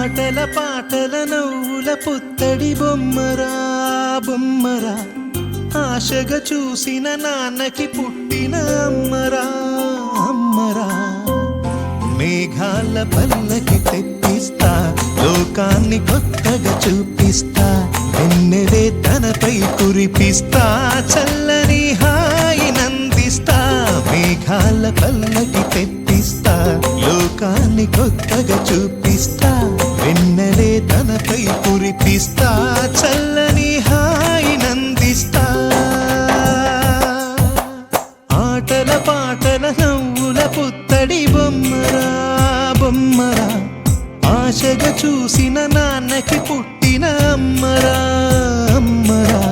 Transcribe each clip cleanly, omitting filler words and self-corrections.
ఆటల పాటల నవ్వుల పుత్తడి బొమ్మరా బొమ్మరా, ఆశగా చూసిన నాన్నకి పుట్టిన అమ్మరా అమ్మరా. మేఘాల పల్లకి తెప్పిస్తా, లోకాన్ని కొత్తగా చూపిస్తా, వెన్నెలే తనపై కురిపిస్తా, చల్లని హాయి నందిస్తా. మేఘాల పల్లకి తెప్పిస్తా, లోకాన్ని కొత్తగా చూపిస్తా, వెన్నెలే తనపై కురిపిస్తా, చల్లని హాయి నందిస్తా. ఆటల పాటల నవ్వుల పుత్తడి బొమ్మరా బొమ్మరా, ఆశగా చూసిన నాన్నకి పుట్టిన అమ్మరా అమ్మరా.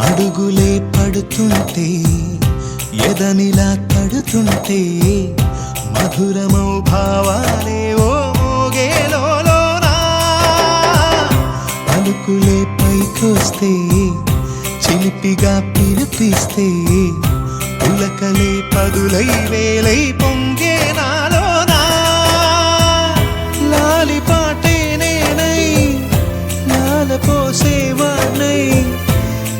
అడుగులే పడుతుంటే ఎదనిలా తడుతుంటే, మధురమౌ భావాలే ఓ మోగేలోనా. పలుకులే పైకొస్తే చిలిపిగా పిలిపిస్తే, పులకలే పదులై వేలై పొంగే నాలోనా. లాలి పాటే నేనై లాల పోసేవాణ్ణై,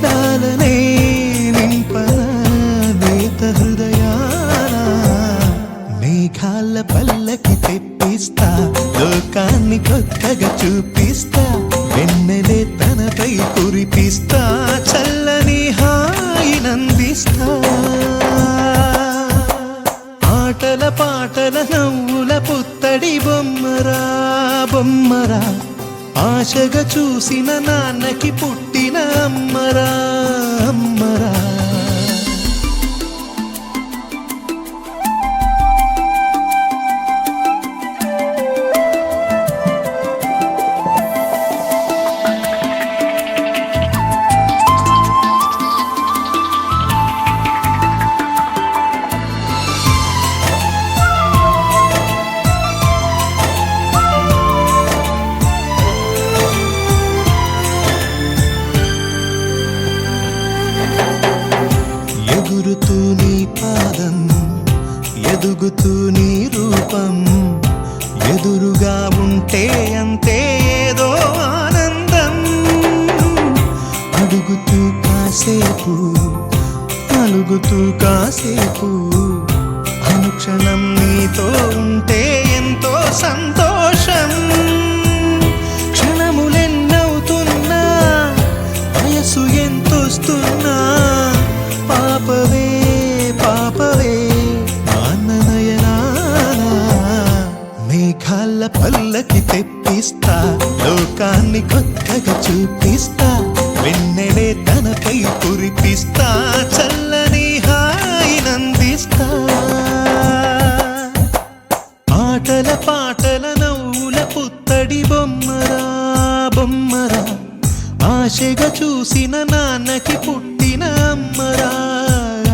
లాలనే నింపన నేత హృదయాన. మేఘాల పల్లకి తెప్పిస్తా, లోకాన్ని కొత్తగా చూపిస్తా, వెన్నెలే తనపై కురిపిస్తా, చల్లని హాయి నందిస్తా. ఆటల పాటల నవ్వుల పుత్తడి బొమ్మరా బొమ్మరా, ఆశగా చూసిన నాన్నకి పుట్టిన అమ్మరా అమ్మరా. ఎగురుతూ నీ పాదం, ఎదుగుతూ నీ రూపం, ఎదురుగా ఉంటే అంతే ఏదో ఆనందం. అడుగుతూ కాసేపు, అలుగుతూ కాసేపు, అనుక్షణం నీతో ఉంటే ఎంతో సంతోషం. క్షణములెన్నవుతున్నా, వయసు ఎంతొస్తున్నా, పాపవే పాపవే నాన్ననయనానా. మేఘాల పల్లకి తెప్పిస్తా, లోకాన్ని కొత్తగా చూపిస్తా, వెన్నెలే తనపై కురిపిస్తా, చల్లని హాయి నందిస్తా. ఆటల పాటల నవ్వుల పుత్తడి బొమ్మరా బొమ్మరా, ఆశగా చూసిన నాన్నకి పుట్టిన అమ్మరా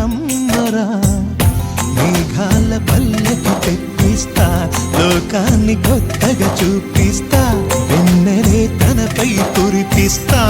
అమ్మరా. మేఘాల పల్లకి తెప్పిస్తా, లోకాన్ని కొత్తగా చూపిస్తా, వెన్నెలే తనపై కురిపిస్తా,